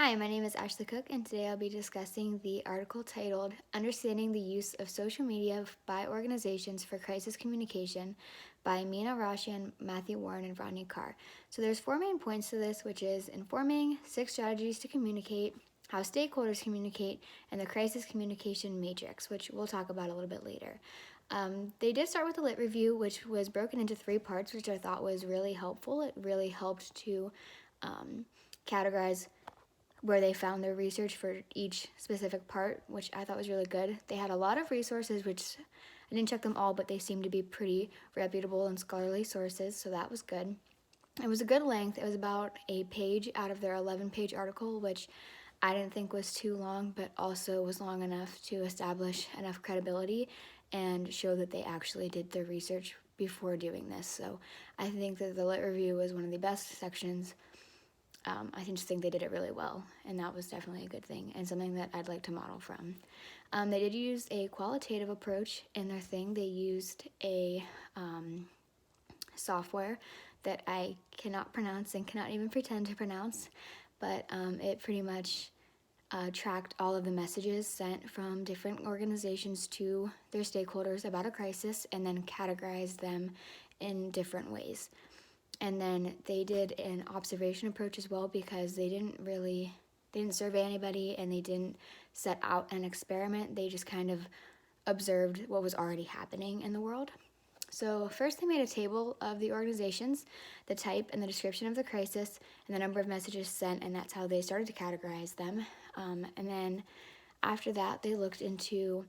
Hi, my name is Ashley Cook, and today I'll be discussing the article titled Understanding the Use of Social Media by Organizations for Crisis Communication by Mina Rashian, Matthew Warren, and Rodney Carr. So there's 4 main points to this, which is informing, 6 strategies to communicate, how stakeholders communicate, and the crisis communication matrix, which we'll talk about a little bit later. They did start with a lit review, which was broken into 3 parts, which I thought was really helpful. It really helped to categorize where they found their research for each specific part, which I thought was really good. They had a lot of resources, which I didn't check them all, but they seemed to be pretty reputable and scholarly sources, so that was good. It was a good length. It was about a page out of their 11-page article, which I didn't think was too long, but also was long enough to establish enough credibility and show that they actually did their research before doing this. So I think that the lit review was one of the best sections. I just think they did it really well, and that was definitely a good thing and something that I'd like to model from. They did use a qualitative approach in their thing. They used a software that I cannot pronounce and cannot even pretend to pronounce, but it pretty much tracked all of the messages sent from different organizations to their stakeholders about a crisis and then categorized them in different ways. And then they did an observation approach as well, because they didn't survey anybody and they didn't set out an experiment. They just kind of observed what was already happening in the world. So first they made a table of the organizations, the type and the description of the crisis, and the number of messages sent, and that's how they started to categorize them. And then after that, they looked into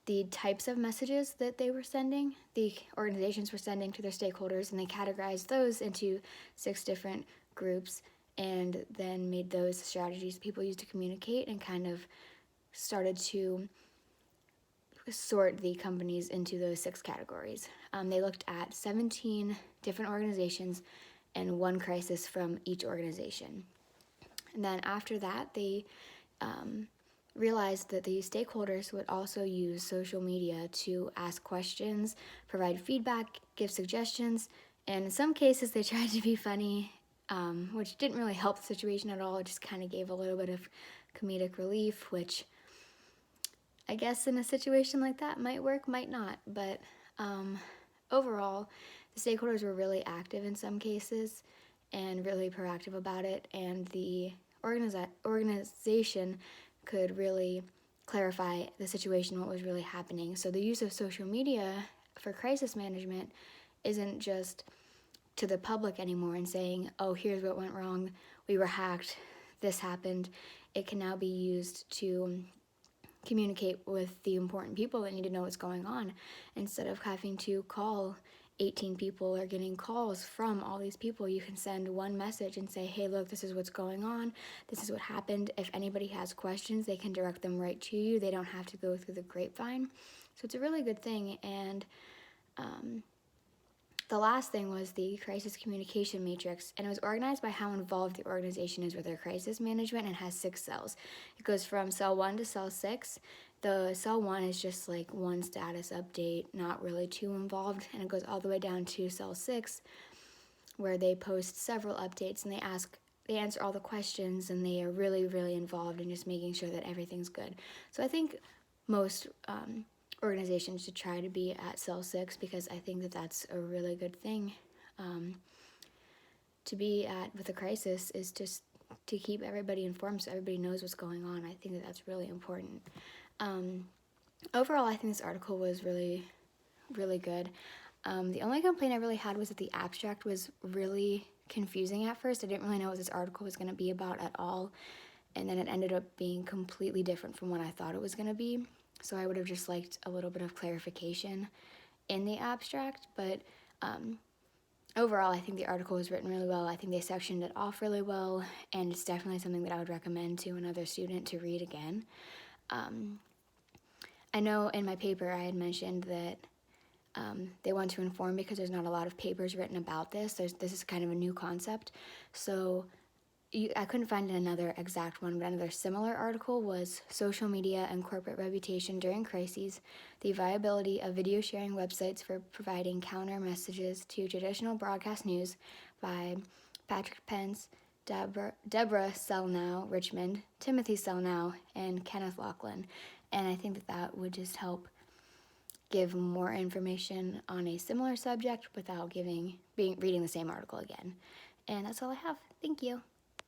the types of messages that they were sending, the organizations were sending to their stakeholders, and they categorized those into 6 different groups and then made those strategies people use to communicate and kind of started to sort the companies into those 6 categories. They looked at 17 different organizations and 1 crisis from each organization. And then after that, they realized that the stakeholders would also use social media to ask questions, provide feedback, give suggestions, and in some cases they tried to be funny, which didn't really help the situation at all. It just kind of gave a little bit of comedic relief, which I guess in a situation like that might work, might not, but overall, the stakeholders were really active in some cases and really proactive about it, and the organization could really clarify the situation, what was really happening. So the use of social media for crisis management isn't just to the public anymore and saying, oh, here's what went wrong, we were hacked, this happened. It can now be used to communicate with the important people that need to know what's going on, instead of having to call 18 people or getting calls from all these people. You can send one message and say, hey, look, this is what's going on, this is what happened. If anybody has questions, they can direct them right to you. They don't have to go through the grapevine. So it's a really good thing. And the last thing was the crisis communication matrix, and it was organized by how involved the organization is with their crisis management and has 6 cells. It goes from cell 1 to cell 6. The cell 1 is just like one status update, not really too involved, and it goes all the way down to cell 6, where they post several updates and they answer all the questions, and they are really, really involved in just making sure that everything's good. So I think most organizations should try to be at cell 6, because I think that that's a really good thing to be at with a crisis, is just to keep everybody informed so everybody knows what's going on. I think that that's really important. Overall, I think this article was really, really good. The only complaint I really had was that the abstract was really confusing at first. I didn't really know what this article was going to be about at all, and then it ended up being completely different from what I thought it was going to be. So I would have just liked a little bit of clarification in the abstract, but overall, I think the article was written really well. I think they sectioned it off really well, and it's definitely something that I would recommend to another student to read again. I know in my paper I had mentioned that they want to inform because there's not a lot of papers written about this. This is kind of a new concept, so I couldn't find another exact one, but another similar article was Social Media and Corporate Reputation During Crises, the Viability of Video Sharing Websites for Providing Counter Messages to Traditional Broadcast News by Patrick Pence, Deborah Selnow, Richmond, Timothy Selnow, and Kenneth Laughlin. And I think that would just help give more information on a similar subject without reading the same article again. And that's all I have. Thank you.